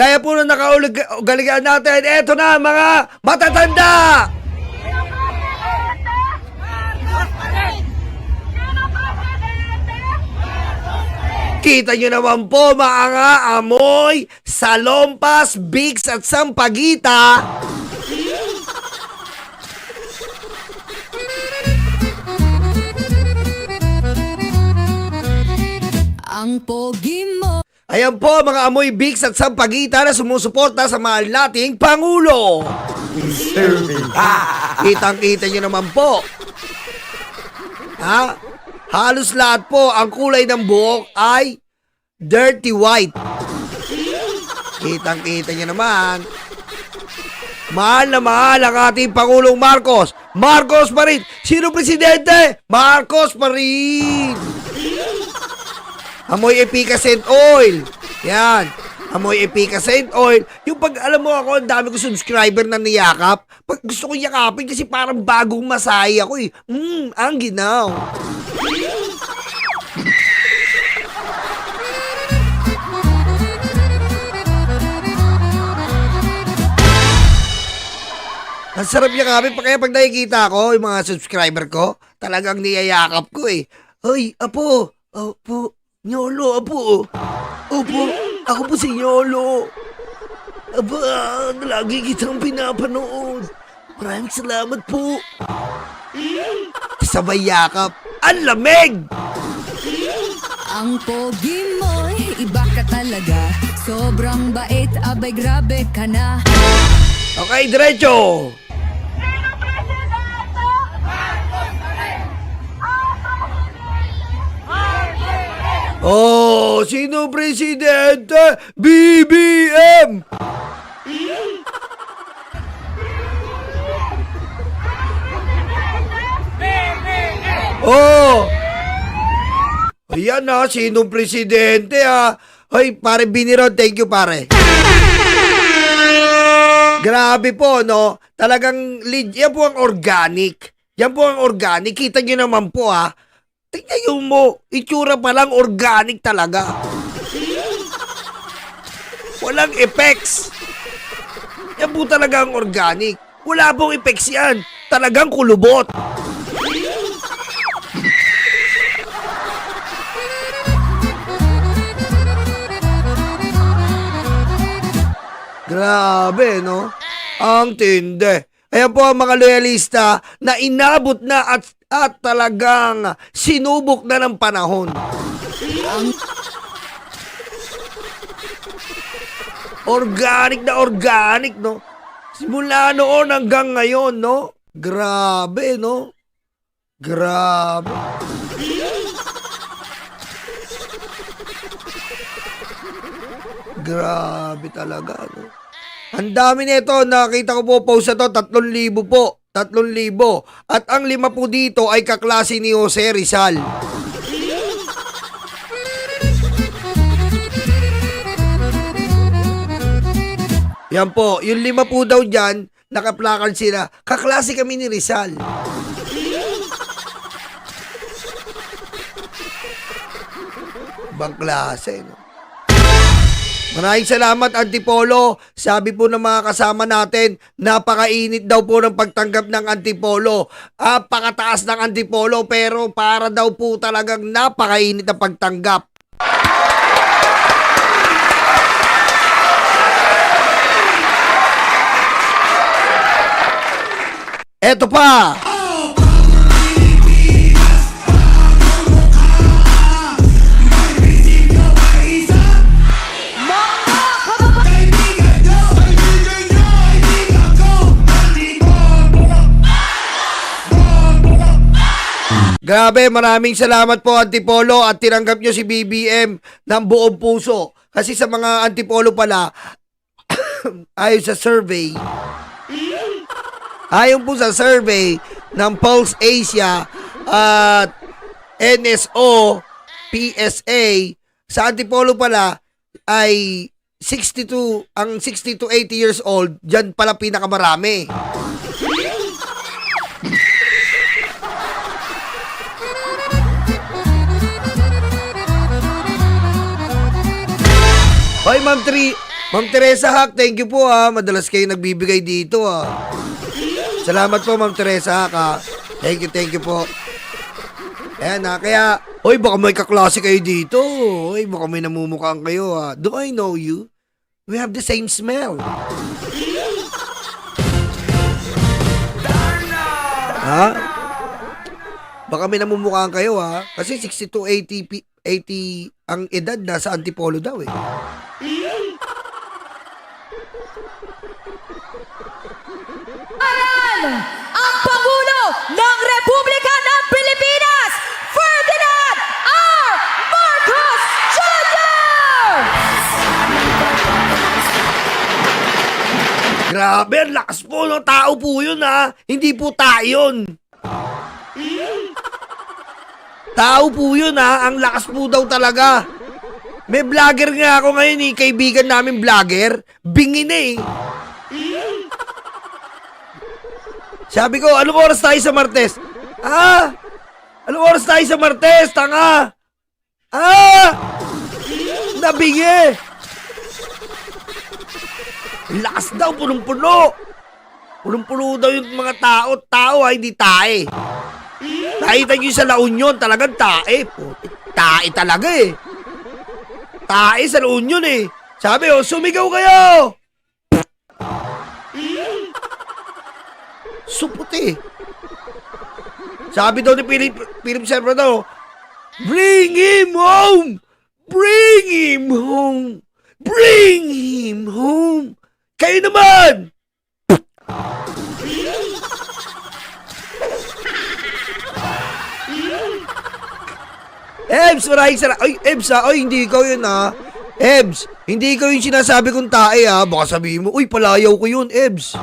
Gaya po na nakaugaligan natin, eto na mga matatanda! Kita nyo naman po mga amoy, salompas, bigs at sampagita. Ang pogi mo. Ayan po mga amoy, bigs at sampagita na sumusuporta sa mahal nating Pangulo. Kitang-kita nyo naman po. Ha? Halos lahat po ang kulay ng buhok ay dirty white. Kitang-kita nyo naman. Mahal na mahal ang ating Pangulong Marcos. Marcos pa rin. Sino presidente? Marcos pa rin. Amoy efficacent oil. Yan. Amoy efficacent oil. Yung pag alam mo ako, ang dami ko subscriber na niyakap. Pag gusto ko yakapin kasi parang bagong masaya ako eh. Ang ginaw. Ang sarap yakapin. Kaya pag nakikita ko, yung mga subscriber ko, talagang niyayakap ko eh. Hoy, apo. Apo. Nyolo, apo. Opo. Ako po si Nyolo. Aba, lagi kitang pinapanood. Maraming salamat po. Sabay yakap. Ang lamig! Ang pogi mo, iba ka talaga. Sobrang bait, abay grabe ka na. Okay, diretso. Oh, sino presidente? BBM! Oh! Ayan na, sinong presidente ha? Hoy, pare Biniro, thank you pare. Grabe po, no? Talagang, yan po ang organic. Yan po ang organic. Kita nyo naman po ha. Tingnan yung mo, itsura pa lang organic talaga. Walang effects. Yan po talaga ang organic. Wala pong effects yan. Talagang kulubot. Grabe, no? Ang tindi. Ayan po ang mga loyalista na inabot na at talagang sinubok na ng panahon. Organic na organic, no? Simula noon hanggang ngayon, no? Grabe, no? Grabe. Grabe talaga, no? Ang dami nito, nakita ko po post na to, 3,000 po. 3,000. At ang 5 po dito ay kaklase ni Jose Rizal. Yan po, yung 5 po daw dyan, nakaplakan sila. Kaklase kami ni Rizal. Ibang klase, no? Maraming salamat, Antipolo. Sabi po ng mga kasama natin, napakainit daw po ng pagtanggap ng Antipolo. Pakataas ng Antipolo, pero para daw po talagang napakainit ang pagtanggap. Eto pa! Grabe, maraming salamat po Antipolo at tinanggap nyo si BBM ng buong puso. Kasi sa mga Antipolo pala, ayon sa survey ng Pulse Asia at NSO, PSA, sa Antipolo pala ay 62, ang 60 to 80 years old, dyan pala pinakamarami. Hoy, Ma'am Teresa Hack, thank you po ha. Madalas kayo nagbibigay dito ha. Salamat po Ma'am Teresa Hack ha. Thank you po. Ayan ha, kaya, oy baka may kaklase kayo dito. Oy baka may namumukhaan kayo ha. Do I know you? We have the same smell. Ha? Baka may namumukhaan kayo ha. Kasi 60 to 80 ang edad na sa Antipolo daw eh. Ang Pangulo ng Republika ng Pilipinas, Ferdinand R. Marcos Jr. Grabe, ang lakas po ng tao po yun ha. Hindi po tayo yun. Tao po yun ha. Ang lakas po daw talaga. May vlogger nga ako ngayon eh. Kaibigan namin vlogger. Bingin eh. Sabi ko, anong oras tayo sa Martes? Anong oras tayo sa Martes? Tanga! Nabingi! Lakas daw, punong-puno! Punong-puno daw yung mga tao. Tao ha, hindi tae. Nakita nyo sa La Union, talagang tae. Tae talaga eh. Tae sa La Union eh. Sabi sumigaw kayo! Suputi. Sabi daw ni Philip Serra daw, bring him home! Bring him home! Bring him home! Kayo naman! Ebs, maraming salamat. Ay, Ebs ha. Ay, hindi ikaw yun ha. Ebs, hindi ikaw yung sinasabi kong tae ha. Baka sabihin mo, uy, palayaw ko yun, Ebs.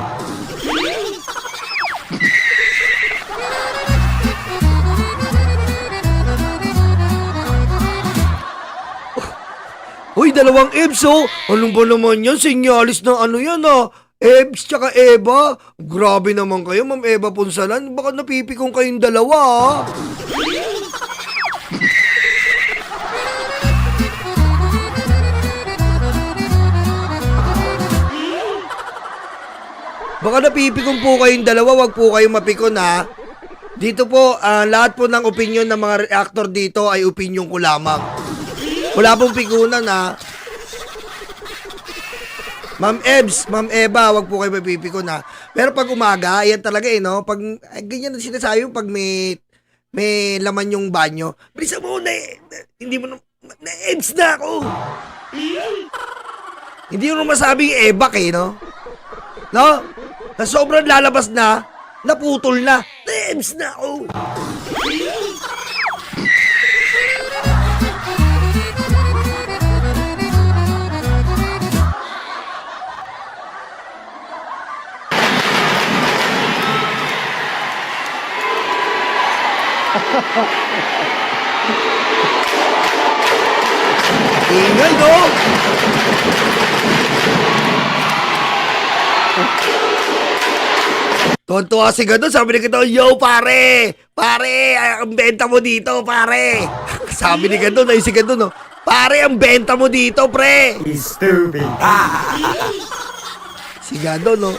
Uy, dalawang Ebs oh. Anong ba naman yan? Sinyalis na ano yan ah. Ebs tsaka Eva. Grabe naman kayo, Ma'am Eva Punsalan. Baka napipikong kayong dalawa ah. Baka napipikon po kayong dalawa, wag po kayong mapikon ha. Dito po, lahat po ng opinion ng mga reactor dito ay opinion ko lamang. Wala pong pikunan ha. Ma'am Ebs, Ma'am Eva, wag po kayo mapipikon ha. Pero pag umaga, ayan talaga eh no. Pag, ganyan na sinasabi yung pag may laman yung banyo. Bilisa mo na hindi mo na Ebs na ako. Hindi mo masabing Ebak eh no. No? Na sobrang lalabas na, naputol na, Ebs na ako. Ingay no? Tuwan-tuwa si Gadon, sabi ni Gadon, yo pare, ang benta mo dito pare. Sabi ni Gadon, ay si Gadon, no? Pare, ang benta mo dito pre. Stupid. Si Gadon, no?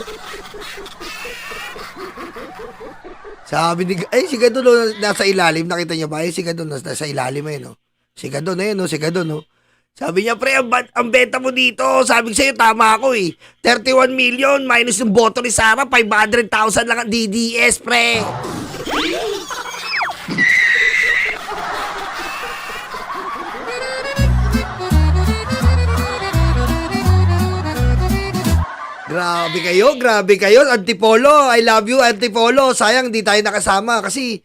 Sabi ni, si Gadon, no, nasa ilalim, nakita niyo ba? Si Gadon, nasa ilalim eh, no? Si Gadon, no? Si Gadon, no? Sabi niya, pre, ang benta mo dito. Sabi ko sa'yo, tama ako eh. 31 million minus yung boto ni Sarah, 500,000 lang ang DDS, pre. Grabe kayo. Antipolo, I love you, Antipolo. Sayang, di tayo nakasama kasi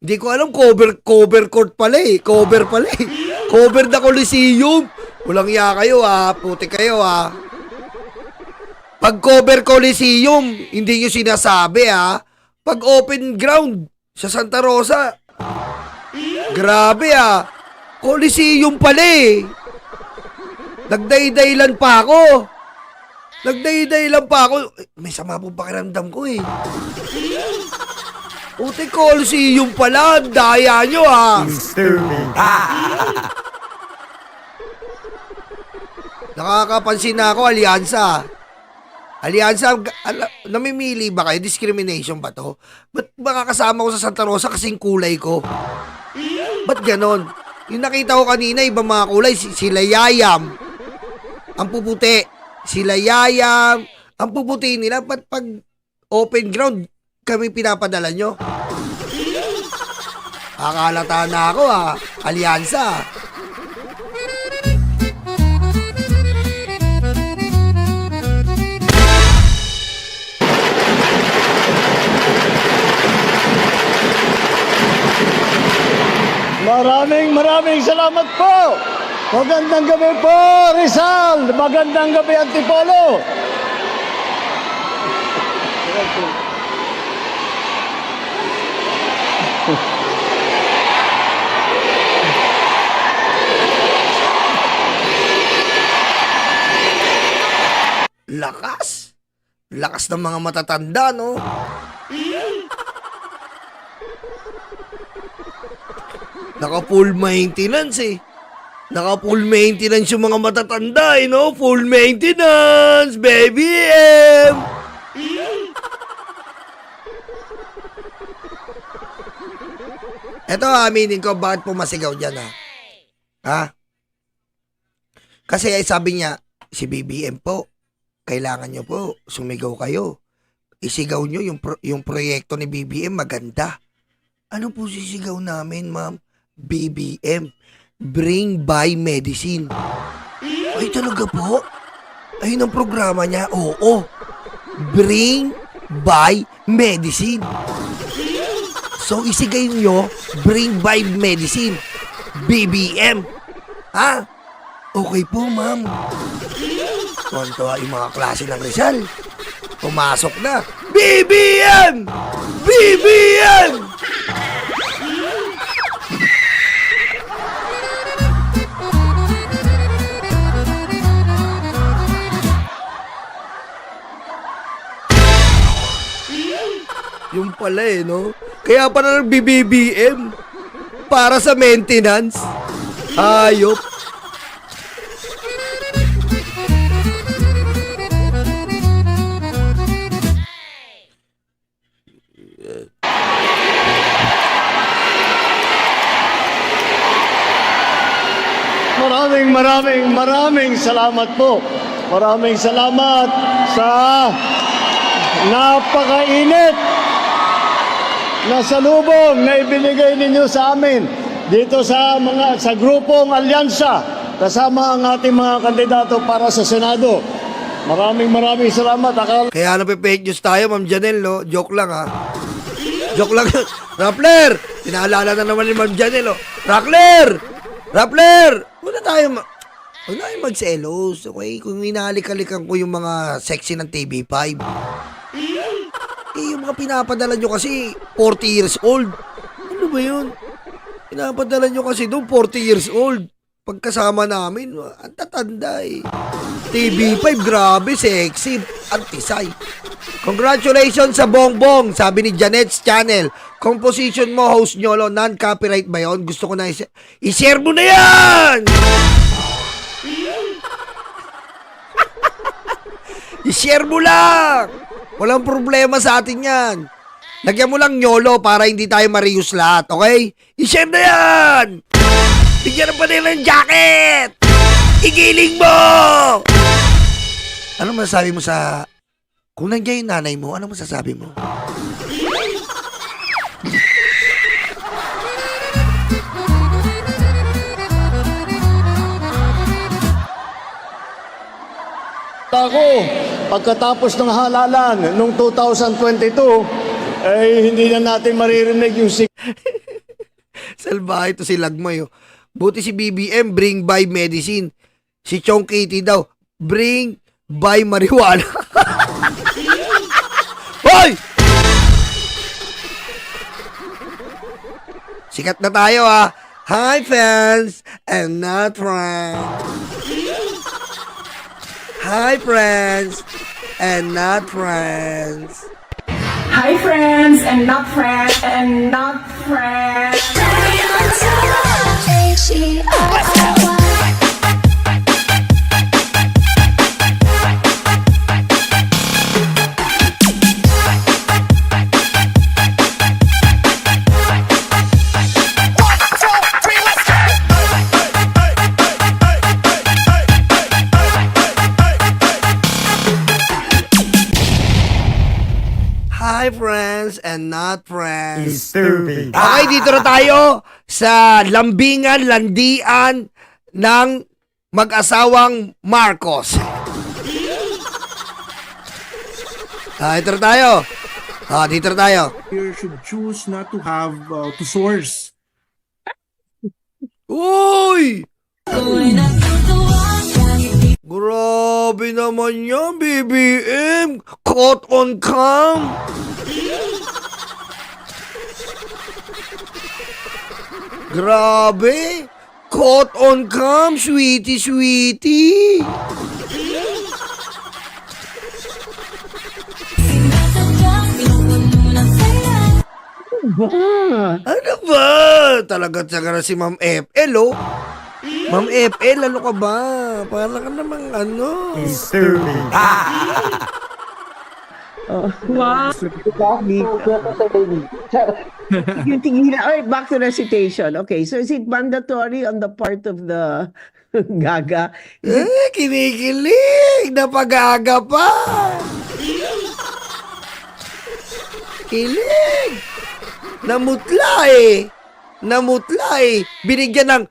hindi ko alam, cover court pala eh. Cover the Coliseum. Walang iya kayo puti kayo Pag cover Coliseum, hindi nyo sinasabi Pag open ground sa Santa Rosa, grabe Coliseum pala eh. Nagdaydaylan pa ako. May sama pong pakiramdam ko eh. Puti Coliseum pala, daya nyo Stupid. Nakakapansin na ako, alyansa. Alyansa, namimili ba kayo? Discrimination ba to? Ba't makakasama ko sa Santa Rosa kasing kulay ko? Ba't ganon? Yung nakita ko kanina, ibang mga kulay, sila Yayam. Ang puputi. Sila Yayam. Ang puputi nila, ba't pag open ground, kami pinapadala nyo? Kakalata na ako alyansa. Maraming salamat po. Magandang gabi po, Rizal. Magandang gabi, Antipolo. Lakas. Lakas ng mga matatanda, no? Naka-full maintenance Naka-full maintenance yung mga matatanda, no? Full maintenance, baby M! Eto, aminin ko, bakit pumasigaw dyan, ha? Kasi sabi niya, si BBM po, kailangan nyo po, sumigaw kayo. Isigaw nyo yung proyekto ni BBM, maganda. Ano po sisigaw namin, ma'am? BBM, Bring by Medicine. Ay, talaga po? Ayun ang programa niya? Oo. Bring by Medicine. So, isigay nyo, Bring by Medicine. BBM. Ha? Okay po, ma'am. Tuwan-tuwa yung mga klase ng Rizal. Pumasok na. BBM! BBM! Yung pala no? Kaya pala nag-BBM. Para sa maintenance. Hayop. Maraming salamat po. Maraming salamat sa napakainit na salubong na ibinigay ninyo sa amin dito sa grupong alyansa kasama ang ating mga kandidato para sa Senado. Maraming salamat. Kaya nape-fake news tayo, Ma'am Janelle, no? Joke lang, Joke lang. Rappler! Pinaalala na naman ni Ma'am Janelle, Rappler! Huwag na tayo magselos, okay? Kung hinahalik-halikan ko yung mga sexy ng TV5. Yung mga pinapadala nyo kasi 40 years old. Ano ba yun? Pinapadala nyo kasi doon 40 years old. Pagkasama namin, ang tatanda TV5, grabe, sexy, antisay. Congratulations sa Bongbong, sabi ni Janet's Channel. Composition mo, host Nyolo, non-copyright ba yun? Gusto ko na i-share mo na yan! I-share mo lang! Walang problema sa atin yan. Lagyan mo lang Nyolo para hindi tayo ma-reuse lahat, okay? I-share na yan! Bigyan pa nila ng jacket! Igiling mo! Ano masasabi mo sa... Kung nandiyan yung nanay mo, ano masasabi mo? Ako, pagkatapos ng halalan noong 2022, hindi na natin maririnig yung Salbahe to si Lagmay. Buti si BBM, bring by medicine. Si Chong Kitty daw, bring by marijuana. Hoy! Sikat na tayo Hi fans and not friends. Hi friends and not friends. Hi friends and not friends and not friends. H-E-R-R-Y Hi friends and not friends. Okay, dito na tayo sa lambingan, landian ng mag-asawang Marcos. Ito na tayo. Dito na tayo. You should choose not to have to source. Uy! Grabe naman yan, BBM. Caught on cam. Grabe. Caught on cam, sweetie, sweetie. Ano ba? Talaga tsaka si Ma'am FL, oh. Ma'am FL, ano ka ba? Parang ka namang ano. Yung tingin na, back to the citation. Okay, so is it mandatory on the part of the gaga? Kinikilig. Napag-aga pa. Kilig. Namutla eh. Namutla eh. Bigyan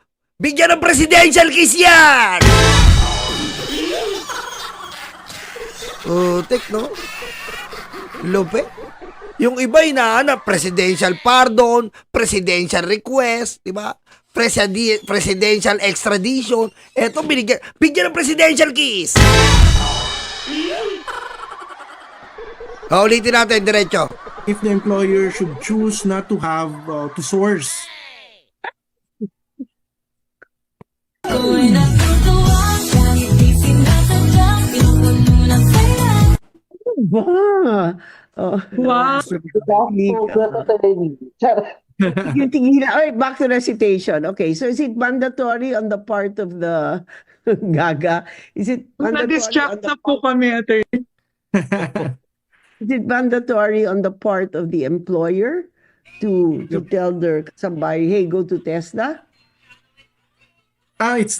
ng presidential kiss yan. Tek, no? Lope. Yung iba inaanap, presidential pardon, presidential request, di ba? Presidential extradition. Eto, bigyan ng presidential kiss. Ulitin natin, diretso. If the employer should choose not to have to source. Yung tingin na, back to the citation. Okay, so is it mandatory on the part of the gaga? Is it mandatory on the po kami, attorney. Is it mandatory on the part of the employer to tell their somebody, hey, go to TESDA? It's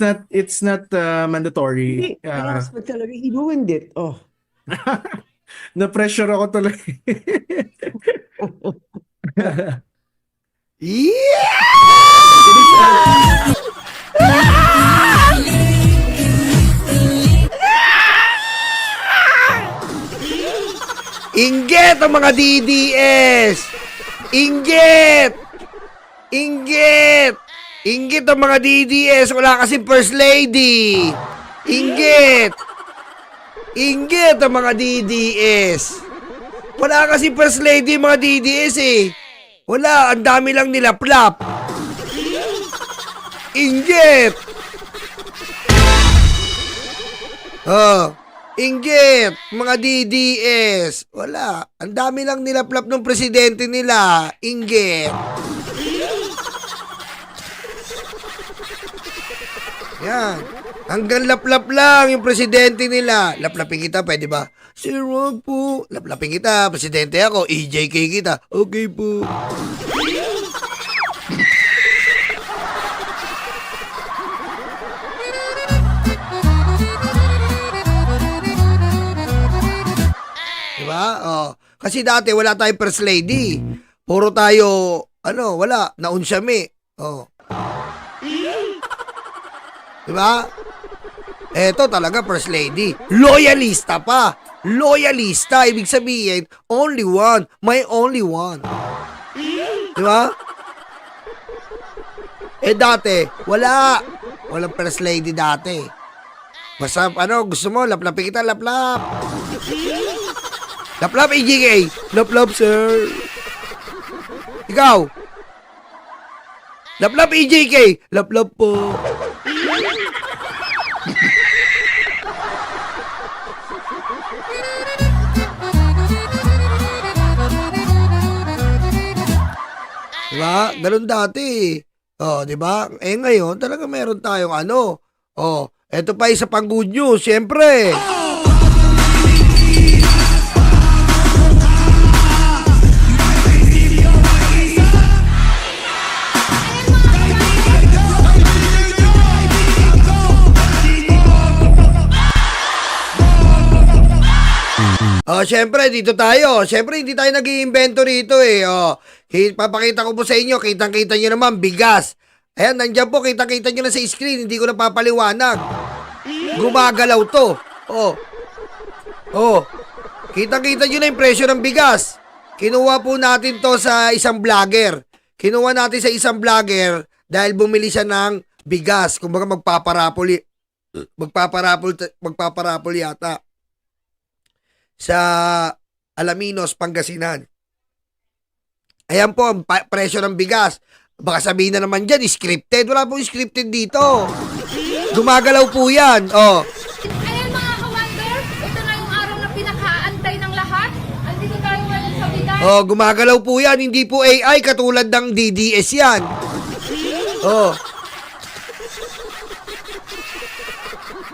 not mandatory. Yes, but talaga, he ruined it. Oh. Na-pressure ako tuloy. Inggit ang mga DDS! Inggit! Inggit! Inggit ang mga DDS! Wala kasi first lady! Inggit! Inggit ang mga DDS! Wala kasi first lady mga DDS eh! Wala, ang dami lang nila plap! Inggit! Inggit, mga DDS. Wala. Ang dami lang nila plap ng presidente nila. Inggit. Yan. Hanggang laplap lang yung presidente nila. Laplapin kita, pwede ba? Sir, wag po. Laplapin kita, presidente ako. EJK kita. Okay po. Diba? Kasi dati wala tayong first lady. Puro tayo, wala. Naunsyami. Diba? Eto talaga first lady. Loyalista pa. Loyalista. Ibig sabihin, only one. My only one. Diba? Dati, wala. Walang first lady dati. Basta, gusto mo, laplapin kita, laplap. Laplap, EJK. Laplap, sir. Ikaw. Laplap, EJK. Laplap po. Diba? Ganun dati. Diba? Ngayon, talaga meron tayong eto pa isa pang good news, syempre. Oh, syempre, dito tayo. Syempre, hindi tayo nag-iimbento rito eh. Oh, papakita ko po sa inyo, kitang-kita nyo naman, bigas. Ayan, nandyan po, kitang-kita nyo na sa screen, hindi ko na papaliwanag. Gumagalaw to. Oh. Oh. Kitang-kita nyo na yung presyo ng bigas. Kinuha po natin to sa isang vlogger. Kinuha natin sa isang vlogger dahil bumili siya ng bigas. Kumbaga magpaparapol yata sa Alaminos, Pangasinan. Ayan po ang presyo ng bigas. Baka sabihin na naman dyan, scripted. Wala pong scripted dito. Gumagalaw po yan. Oh. Ayan mga ka-wonder, ito na yung araw na pinakaantay ng lahat. Andito tayo ngayon sa bigas. Oh, gumagalaw po yan. Hindi po AI katulad ng DDS yan. Oh.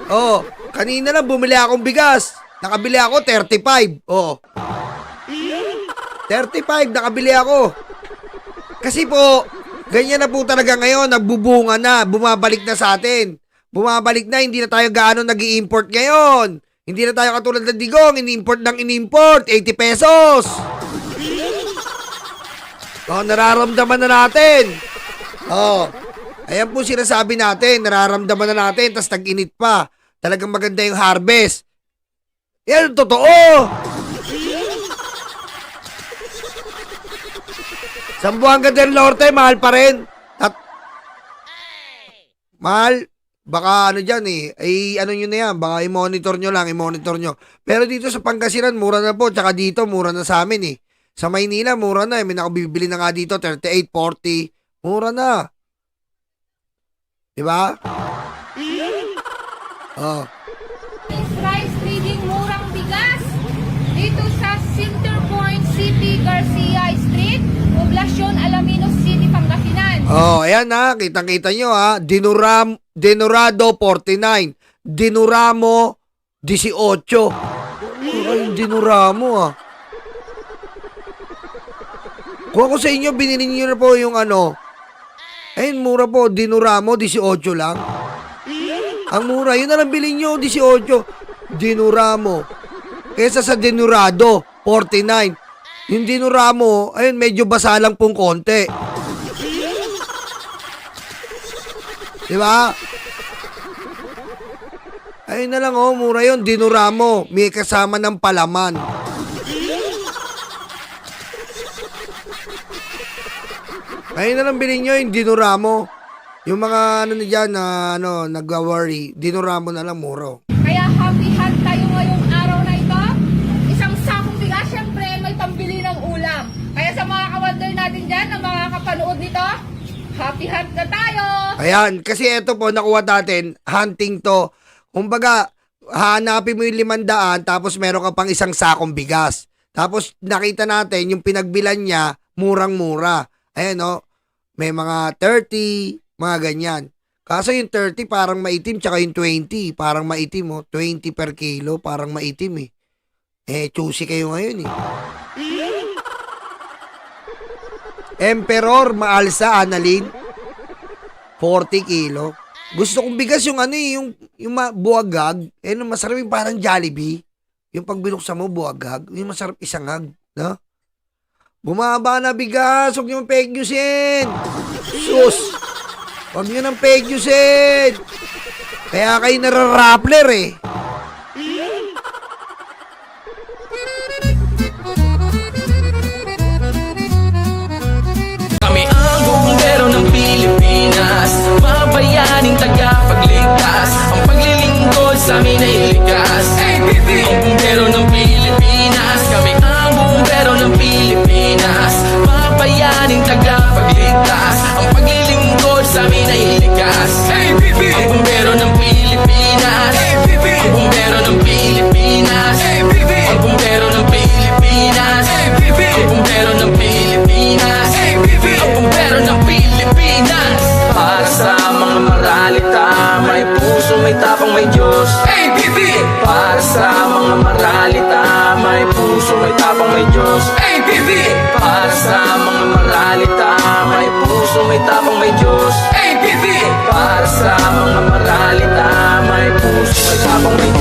Oh, kanina lang bumili akong bigas. Nakabili ako 35. Oh. 35 nakabili ako. Kasi po, ganyan na po talaga ngayon, nagbubunga na, bumabalik na sa atin. Bumabalik na, hindi na tayo gaano nag-i-import ngayon. Hindi na tayo katulad ng digong, ini-import 80 pesos. Oh, nararamdaman na natin. Oh, ayan po sinasabi natin, nararamdaman na natin, tas tag-init pa. Talagang maganda yung harvest. Yan, totoo. Sambuanga del Norte, mahal pa rin. Mahal. Baka ano dyan eh. Ay, ano nyo na yan. Baka i-monitor nyo lang, i-monitor nyo. Pero dito sa Pangasinan, mura na po. Tsaka dito, mura na sa amin eh. Sa Maynila, mura na eh. May nakabibili na nga dito, 38, 40. Mura na. Diba? Oh. Rice trading murang bigas. Dito sa Center Point CP Garcia Street, Poblacion, Alaminos City, Pangasinan. Oh, ayan ha. Kitang-kita nyo ha. Dinurado 49. Dinuramo 18. Ay, Dinuramo ah. Kung ako sa inyo, binili nyo na po yung ano. Ayun, mura po. Dinuramo 18 lang. Ang mura. Yun na lang bilhin nyo, 18. Dinuramo. Kesa sa Dinurado 49. Yung Dinuramo, ayun, medyo basa lang pong konti. Diba? Ayun na lang oh, mura yun. Dinuramo. May kasama ng palaman. Ayun na lang bilhin nyo yung Dinuramo. Yung mga ano na dyan na nagwa-worry, Dinuramo na lang muro. Kaya happy-hand tayo ngayong araw na ito. Isang sakong bigas, syempre may pambili ng ulam. Kaya sa mga ka-wonder natin dyan, na mga kapanood nito, happy-hand na tayo! Ayan, kasi ito po, nakuha natin, hunting to. Kumbaga, hanapin mo yung 500, tapos meron ka pang isang sakong bigas. Tapos nakita natin, yung pinagbilan niya, murang-mura. Ayan o, may mga 30, mga ganyan. Kaso yung 30 parang maitim, tsaka yung 20 parang maitim oh. 20 per kilo, parang maitim eh. Choosy kayo ngayon eh. Emperor, maalsa, Annalyn. 40 kilo. Gusto kong bigas yung ano eh, yung buwagag. Masarap yung parang Jollibee. Yung pag binuksan mo, buwagag. Yung masarap isangag. No? Bumaba na bigas, huwag nyo pegyusin. Sus! Huwag nyo nang pegyusin. Kaya kayo nararappler eh. Kami ang bumbero ng Pilipinas, mga bayaning tagapagligtas. Ang paglilingkod sa amin ay likas. Ang bumbero ng Pilipinas, kami ang bumbero ng Pilipinas, mga bayaning tagapagligtas. Ang paglilingkod sa amin ay likas. Ang bumbero ng Pilipinas, ang bumbero ng Pilipinas, ang bumbero ng Pilipinas, ang bumbero ng Pilipinas, ang bumbero ng Pilipinas. Para sa mga maralita, may puso, may tapang, may Diyos. Para sa mga maralita, may puso, may tapang, may Diyos. Para sa mga maralita, may puso, may tapang, may Diyos. Para sa mga maralita, may puso, may tapang, may Diyos.